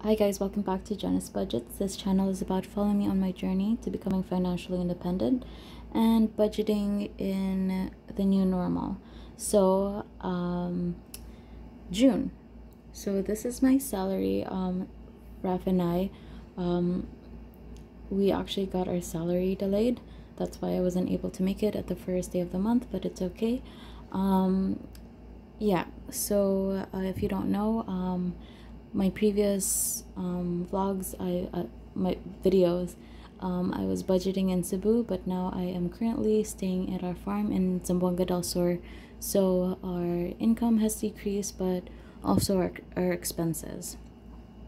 Hi guys, welcome back to Janice Budgets. This channel is about following me on my journey to becoming financially independent and budgeting in the new normal. So, June. So this is my salary. Raf and I, um, we actually got our salary delayed. That's why I wasn't able to make it at the first day of the month, but it's okay. Um, yeah, so if you don't know, my previous vlogs, my videos, I was budgeting in Cebu, but now I am currently staying at our farm in Zamboanga del Sur. So our income has decreased, but also our expenses.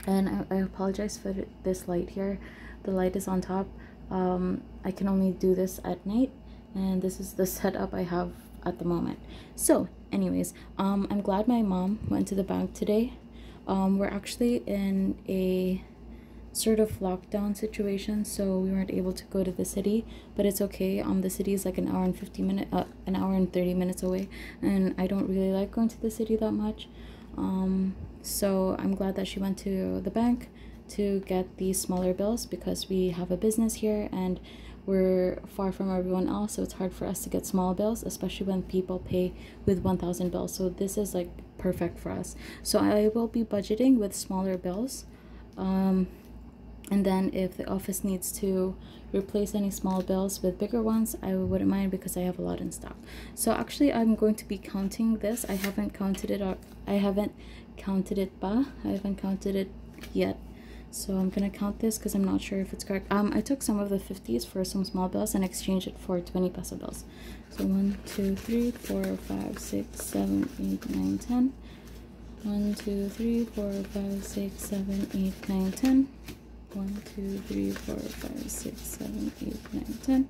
And I apologize for this light here. The light is on top. I can only do this at night, and this is the setup I have at the moment. So anyways, I'm glad my mom went to the bank today. We're actually in a sort of lockdown situation, so we weren't able to go to the city, but it's okay. The city is like an hour and 30 minutes away, and I don't really like going to the city that much. So I'm glad that she went to the bank to get these smaller bills because we have a business here and we're far from everyone else, so it's hard for us to get small bills, especially when people pay with 1,000 bills. So this is like perfect for us. So I will be budgeting with smaller bills, and then if the office needs to replace any small bills with bigger ones, I wouldn't mind because I have a lot in stock. So actually I'm going to be counting this. I haven't counted it, or I haven't counted it yet. So I'm gonna count this because I'm not sure if it's correct. I took some of the 50s for some small bills and exchanged it for 20 peso bills. So 1 2 3 4 5 6 7 8 9 10. 1 2 3 4 5 6 7 8 9 10. 1 2 3 4 5 6 7 8 9 10.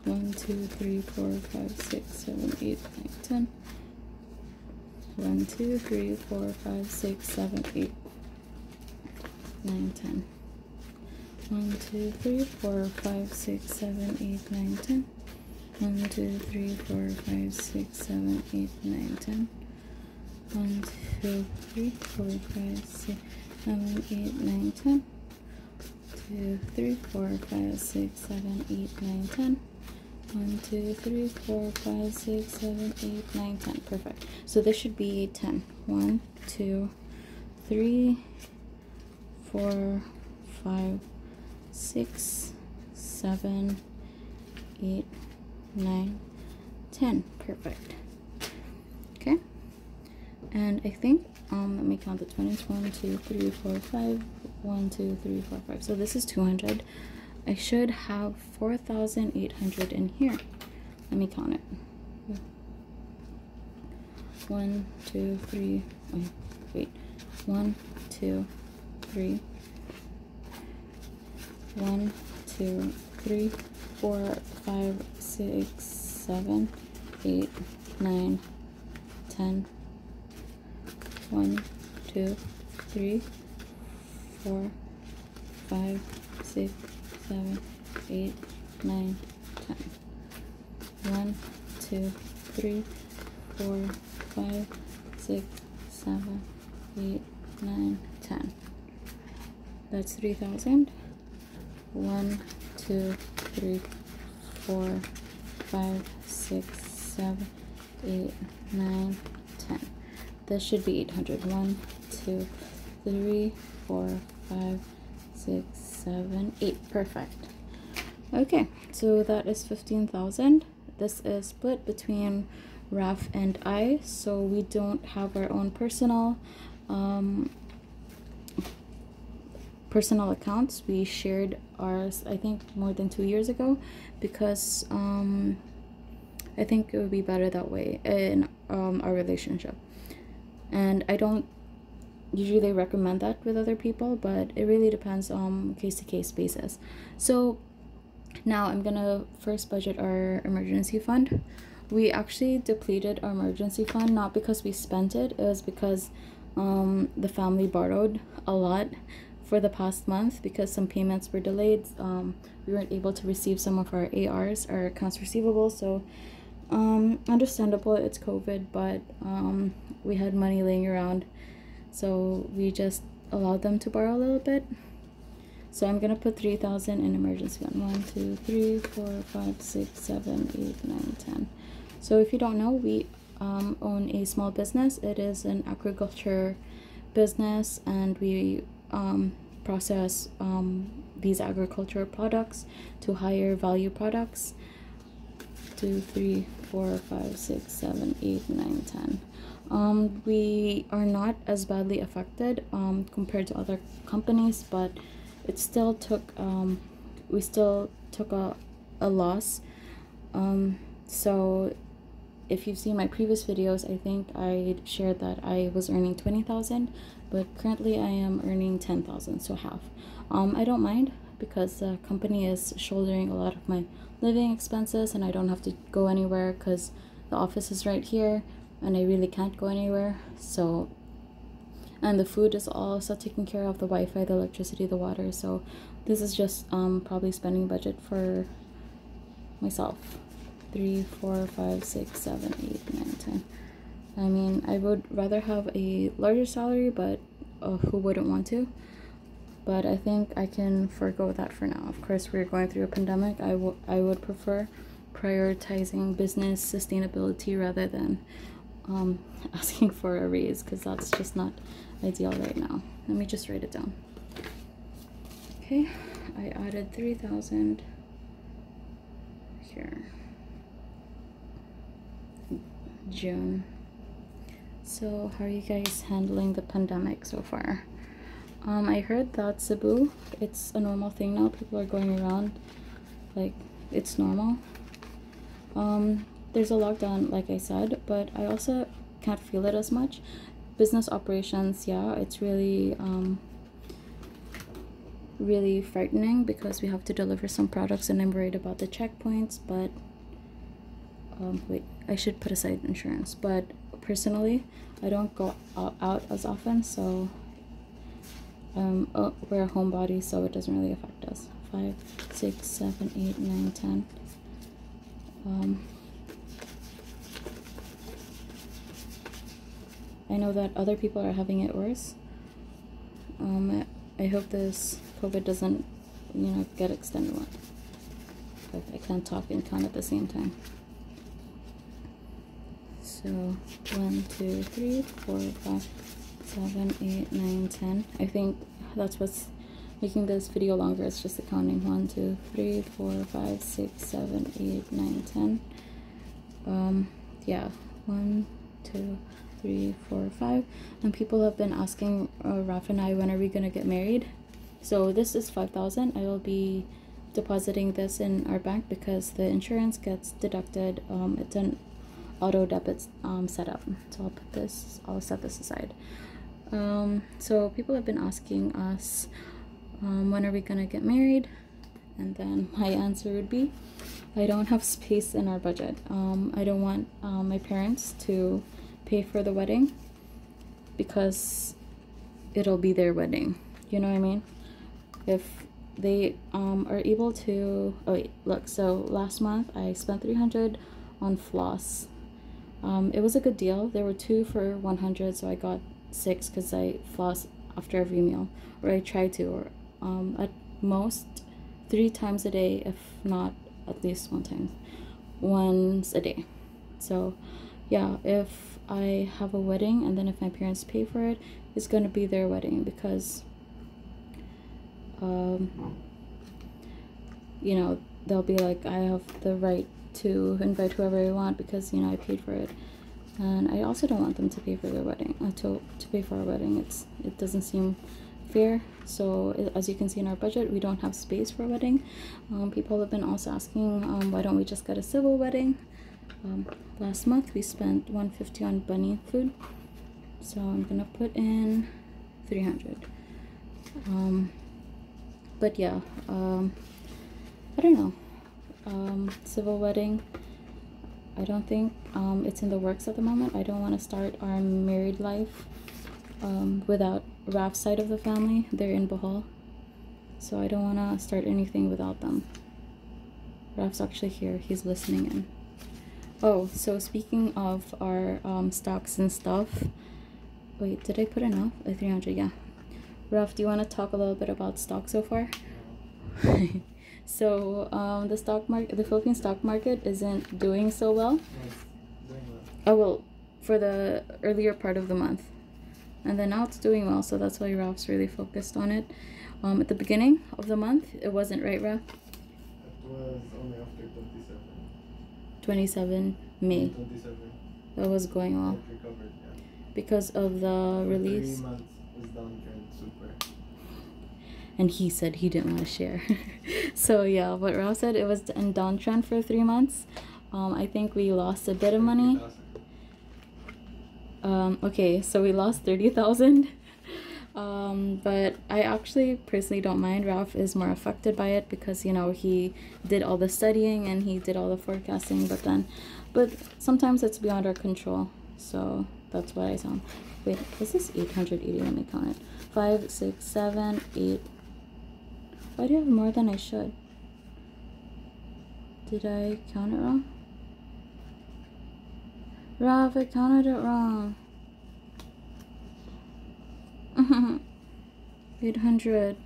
1 2 3 4 5 6 7 8 9 10. 1 2 3 4 5 6 7 8 9 10. 1 2 3 4 5 6 7 8 9 10. 1 2 3 4 5 6 7 8 9 10. 1 2 3 4 5 6 7 8 9 10. 2 3 4 5 6 7 8 9 10. 1 2 3 4 5 6 7 8 9 10. Perfect. So this should be 10. 1 2 3 4 5 6 7 8 9 10. Perfect. Okay, and I think let me count the 20s. 1 2 3 4 5. 1 2 3 4 5. So this is 200. I should have 4,800 in here. Let me count it. 1 2 3. Wait. 1 2 3. 1 2 3 4 5 6 7 8 9 10. 1 2 3 4 5 6 7 8 9 10. 1 2 3 4 5 6 7 8 9 10. That's 3,000. 1 2 3 4 5 6 7 8 9 10. This should be 800. 1 2 3 4 5 6 7 8. Perfect. Okay, so that is 15,000. This is split between Raf and I, so we don't have our own personal accounts. We shared ours, I think, more than 2 years ago because I think it would be better that way in our relationship. And I don't usually recommend that with other people, but it really depends on case-to-case basis. So now I'm gonna first budget our emergency fund. We actually depleted our emergency fund, not because we spent it, it was because the family borrowed a lot for the past month because some payments were delayed. We weren't able to receive some of our ARs, our accounts receivable. So understandable, it's COVID, but we had money laying around so we just allowed them to borrow a little bit. So I'm gonna put 3,000 in emergency fund. 1, 2, 3, 4, 5, 6, 7, 8, 9, 10. So if you don't know, we own a small business. It is an agriculture business, and we process these agricultural products to higher value products. 2, 3, 4, 5, 6, 7, 8, 9, 10. We are not as badly affected compared to other companies, but it still took we still took a loss. So if you've seen my previous videos, I think I shared that I was earning 20,000, but currently I am earning 10,000, so half. I don't mind because the company is shouldering a lot of my living expenses, and I don't have to go anywhere because the office is right here and I really can't go anywhere. So, and the food is also taken care of, the Wi-Fi, the electricity, the water. So this is just probably spending budget for myself. 3, 4, 5, 6, 7, 8, 9, 10. I mean, I would rather have a larger salary, but who wouldn't want to? But I think I can forego that for now. Of course, we're going through a pandemic. I would prefer prioritizing business sustainability rather than asking for a raise, because that's just not ideal right now. Let me just write it down. Okay, I added 3,000 here. June. So how are you guys handling the pandemic so far? I heard that Cebu, it's a normal thing now. People are going around like it's normal. There's a lockdown, like I said, but I also can't feel it as much. Business operations, yeah, it's really really frightening because we have to deliver some products and I'm worried about the checkpoints. But wait, I should put aside insurance. But personally, I don't go out as often, so we're a homebody, so it doesn't really affect us. 5, 6, 7, 8, 9, 10. I know that other people are having it worse. I hope this COVID doesn't, get extended. I can't talk and count at the same time. So 1, 2, 3, 4, 5, 7, 8, 9, 10. I think that's what's making this video longer. It's just the counting. 1, 2, 3, 4, 5, 6, 7, 8, 9, 10. Yeah, 1, 2, 3, 4, 5. And people have been asking Raf and I, when are we gonna get married? So this is 5,000. I will be depositing this in our bank because the insurance gets deducted. It's an auto debit setup. So I'll set this aside. So people have been asking us, when are we gonna get married? And then my answer would be, I don't have space in our budget. I don't want my parents to pay for the wedding because it'll be their wedding. You know what I mean? If they are able to, oh wait, look, so last month I spent 300 on floss. It was a good deal. There were 2 for 100, so I got 6 because I floss after every meal, or I try to, or at most 3 times a day, if not at least once a day. So yeah, if I have a wedding and then if my parents pay for it, it's gonna be their wedding because they'll be like, I have the right to invite whoever I want because I paid for it. And I also don't want them to pay for their wedding, to pay for our wedding. It doesn't seem fair. So as you can see in our budget, we don't have space for a wedding. People have been also asking, why don't we just get a civil wedding? Last month we spent $150 on bunny food, so I'm gonna put in 300. But yeah, I don't know. Civil wedding, I don't think it's in the works at the moment. I don't want to start our married life without Raf's side of the family. They're in Bohol, so I don't want to start anything without them. Raf's actually here. He's listening in. Oh, so speaking of our stocks and stuff, Wait, did I put enough? 300, yeah. Ralph, do you want to talk a little bit about stock so far? So the stock market, the Philippine stock market isn't doing so well. Oh well, for the earlier part of the month, and then now it's doing well. So that's why Ralph's really focused on it. At the beginning of the month, it wasn't, right, Ralph? It was only after 27. 27 May. 27. That was going well. It recovered, yeah. Because of the release. 3 months was downtrend super. And he said he didn't want to share. So yeah, what Ralph said, it was in downtrend for 3 months. I think we lost a bit of money. 30,000. Okay, so we lost 30,000. But I actually personally don't mind. Ralph is more affected by it because, you know, he did all the studying and he did all the forecasting, but sometimes it's beyond our control. So that's what I sound. Wait, is this 880? Let me count it. 5, 6, 7, 8. Why do you have more than I should? Did I count it wrong? Ralph, I counted it wrong. 800.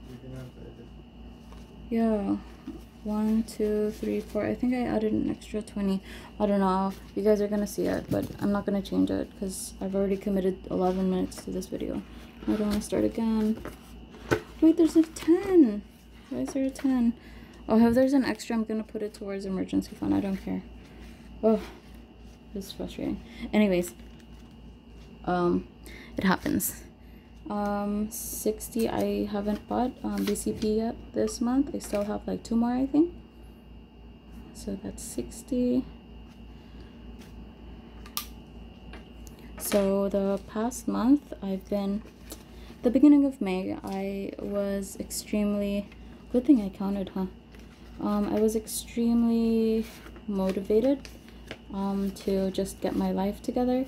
Yeah. 1, 2, 3, 4. I think I added an extra 20. I don't know. You guys are gonna see it, but I'm not gonna change it because I've already committed 11 minutes to this video. I don't want to start again. Wait, there's a 10. Why is there a 10? Oh, if there's an extra, I'm gonna put it towards emergency fund. I don't care. Oh, this is frustrating. Anyways, it happens. 60. I haven't bought BCP yet this month. I still have like 2 more, I think. So that's 60. So the past month, the beginning of May, I was extremely, good thing I counted, huh? I was extremely motivated to just get my life together.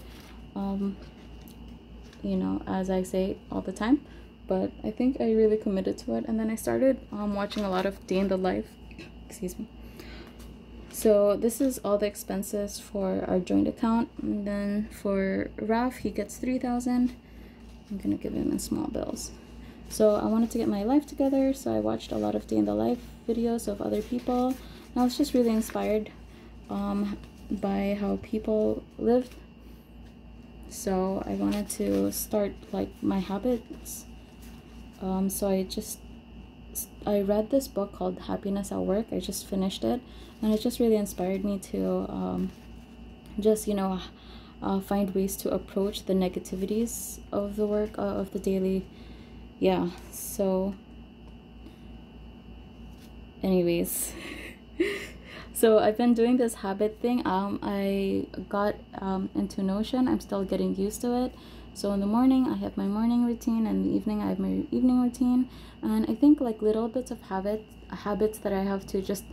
You know, as I say all the time, but I think I really committed to it. And then I started watching a lot of Day in the Life. Excuse me. So this is all the expenses for our joint account, and then for Ralph, he gets 3,000. I'm gonna give him in small bills. So I wanted to get my life together, so I watched a lot of Day in the Life videos of other people, and I was just really inspired by how people lived. So I wanted to start like my habits. So I read this book called Happiness at Work. I just finished it, and it just really inspired me to just, you know, find ways to approach the negativities of the work, of the daily. Yeah, so anyways. So I've been doing this habit thing. I got into Notion. I'm still getting used to it. So in the morning I have my morning routine, and in the evening I have my evening routine. And I think like little bits of habits that I have to just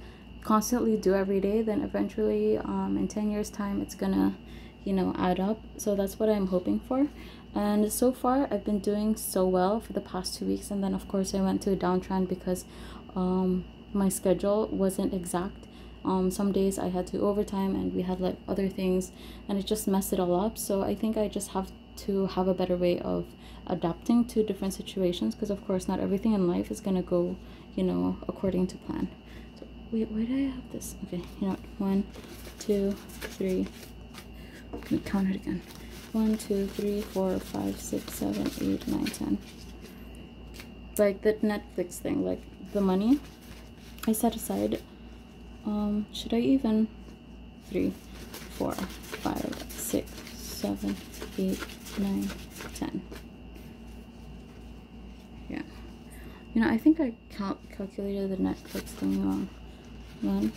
constantly do every day, then eventually in 10 years time it's gonna, you know, add up. So that's what I'm hoping for. And so far I've been doing so well for the past 2 weeks. And then of course I went to a downtrend because my schedule wasn't exact. Some days I had to overtime, and we had like other things, and it just messed it all up. So I think I just have to have a better way of adapting to different situations, because of course not everything in life is gonna go, you know, according to plan. So wait, why did I have this? Okay, you know what? 1, 2, 3. Let me count it again. 1, 2, 3, 4, 5, 6, 7, 8, 9, 10. Like the Netflix thing, like the money I set aside. Should I even? 3, 4, 5, 6, 7, 8, 9, 10. Yeah. You know, I think I calculated the Netflix thing wrong. 1,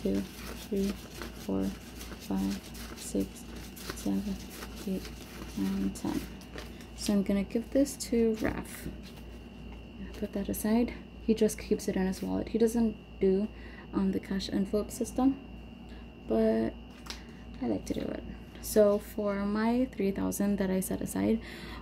2, 3, 4, 5, 6, 7, 8, 9, 10. So I'm gonna give this to Raf. Put that aside. He just keeps it in his wallet. He doesn't do the cash envelope system, but I like to do it. So for my 3,000 that I set aside,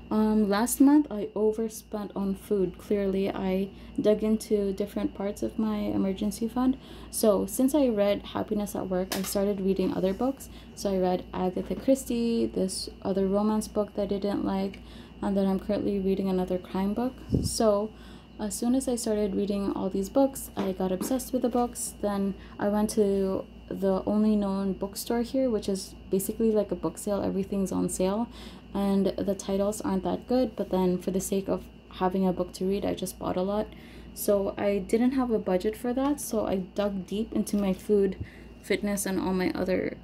last month I overspent on food. Clearly I dug into different parts of my emergency fund. So since I read Happiness at Work, I started reading other books. So I read Agatha Christie, this other romance book that I didn't like. and then I'm currently reading another crime book. So as soon as I started reading all these books, I got obsessed with the books. Then I went to the only known bookstore here, which is basically like a book sale. Everything's on sale, and the titles aren't that good, but then for the sake of having a book to read, I just bought a lot. So I didn't have a budget for that, so I dug deep into my food, fitness, and all my other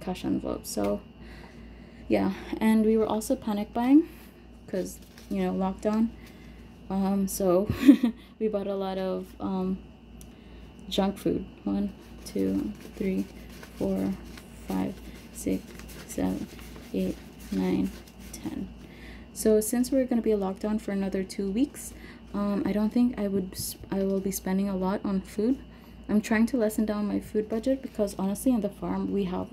cash envelopes. So yeah, and we were also panic buying because, you know, lockdown. So we bought a lot of junk food. 1, 2, 3, 4, 5, 6, 7, 8, 9, 10. So since we're gonna be locked down for another 2 weeks, I don't think I will be spending a lot on food. I'm trying to lessen down my food budget because honestly, on the farm we have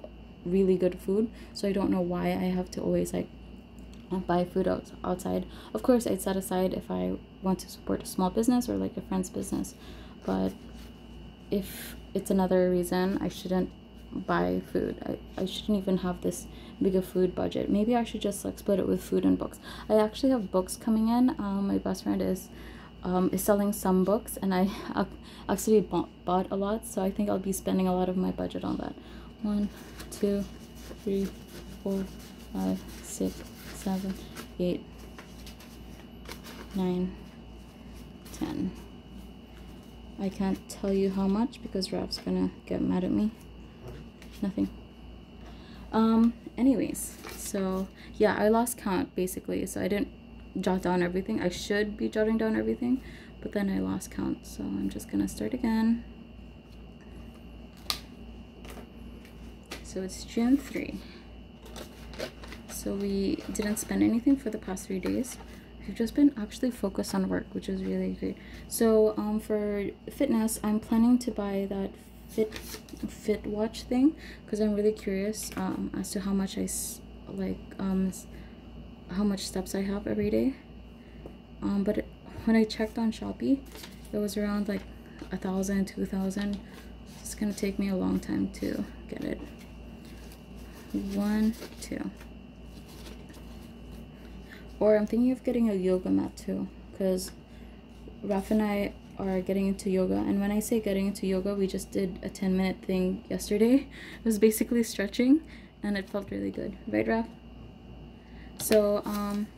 really good food, so I don't know why I have to always like buy food outside. Of course, I'd set aside if I want to support a small business or like a friend's business, but if it's another reason, I shouldn't buy food. I shouldn't even have this big a food budget. Maybe I should just like split it with food and books. I actually have books coming in. My best friend is selling some books, and I actually bought a lot, so I think I'll be spending a lot of my budget on that. 1, 2, 3, 4, 5, 6, 7, 8, 9, 10. I can't tell you how much because Raf's gonna get mad at me. Nothing. Anyways, so yeah, I lost count basically, so I didn't jot down everything. I should be jotting down everything, but then I lost count, so I'm just gonna start again. So it's June 3. So we didn't spend anything for the past 3 days. We've just been actually focused on work, which is really great. So for fitness, I'm planning to buy that fit watch thing because I'm really curious as to how much how much steps I have every day. But when I checked on Shopee, it was around like 1,000, 2,000. It's gonna take me a long time to get it. 1, 2. Or I'm thinking of getting a yoga mat too, because Raf and I are getting into yoga. And when I say getting into yoga, we just did a 10-minute thing yesterday. It was basically stretching, and it felt really good. Right, Raf? So,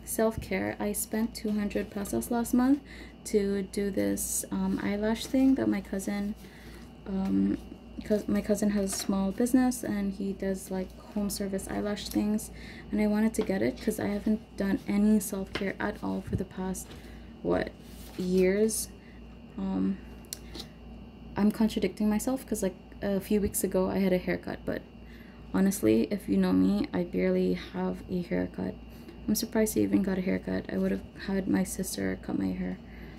self-care. I spent 200 pesos last month to do this eyelash thing that my cousin... because my cousin has a small business and he does like home service eyelash things, and I wanted to get it because I haven't done any self-care at all for the past years. I'm contradicting myself because like a few weeks ago I had a haircut, but honestly, if you know me, I barely have a haircut. I'm surprised I even got a haircut. I would have had my sister cut my hair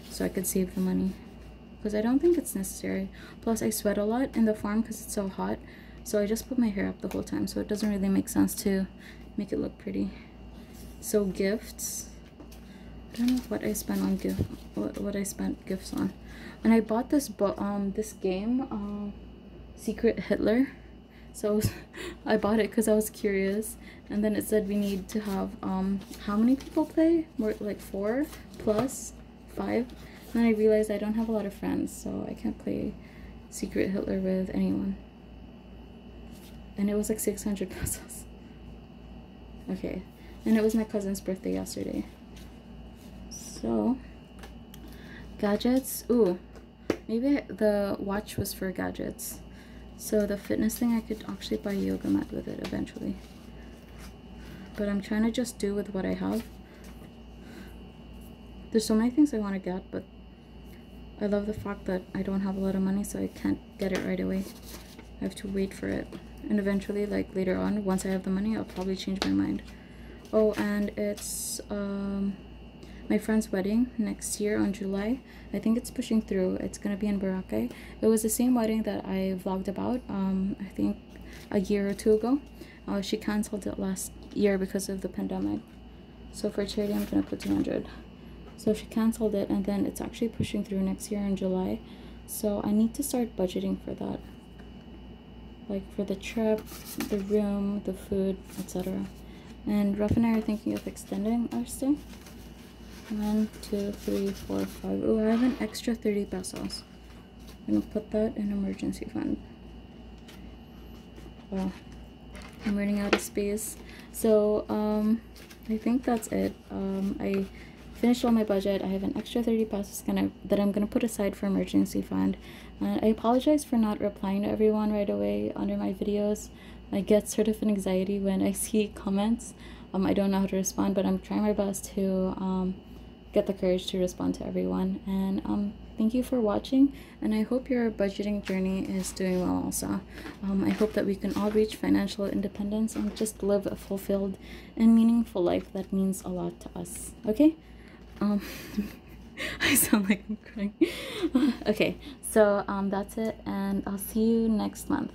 so I could save the money, because I don't think it's necessary. Plus I sweat a lot in the farm because it's so hot, so I just put my hair up the whole time, so it doesn't really make sense to make it look pretty. So gifts, I don't know what I spent on what I spent gifts on. And I bought this this game, Secret Hitler. So I bought it because I was curious, and then it said we need to have how many people play? More like 4 plus 5. And then I realized I don't have a lot of friends, so I can't play Secret Hitler with anyone. And it was like 600 pesos. Okay, and it was my cousin's birthday yesterday. So gadgets. Ooh, maybe the watch was for gadgets. So the fitness thing, I could actually buy a yoga mat with it eventually. But I'm trying to just do with what I have. There's so many things I want to get, but I love the fact that I don't have a lot of money, so I can't get it right away. I have to wait for it. And eventually, like later on, once I have the money, I'll probably change my mind. Oh, and it's my friend's wedding next year on July. I think it's pushing through. It's gonna be in Boracay. It was the same wedding that I vlogged about, I think a year or 2 ago. She canceled it last year because of the pandemic. So for charity, I'm gonna put 200. So she canceled it, and then it's actually pushing through next year in July. So I need to start budgeting for that. Like for the trip, the room, the food, etc. And Ruff and I are thinking of extending our stay. 1, 2, 3, 4, 5. Oh, I have an extra 30 pesos. I'm gonna put that in emergency fund. Wow, I'm running out of space. So I think that's it. I finished all my budget. I have an extra 30 pesos that I'm gonna put aside for emergency fund. And I apologize for not replying to everyone right away under my videos. I get sort of an anxiety when I see comments. I don't know how to respond, but I'm trying my best to get the courage to respond to everyone. And thank you for watching, and I hope your budgeting journey is doing well also. I hope that we can all reach financial independence and just live a fulfilled and meaningful life that means a lot to us. Okay? I sound like I'm crying. Okay, so that's it, and I'll see you next month.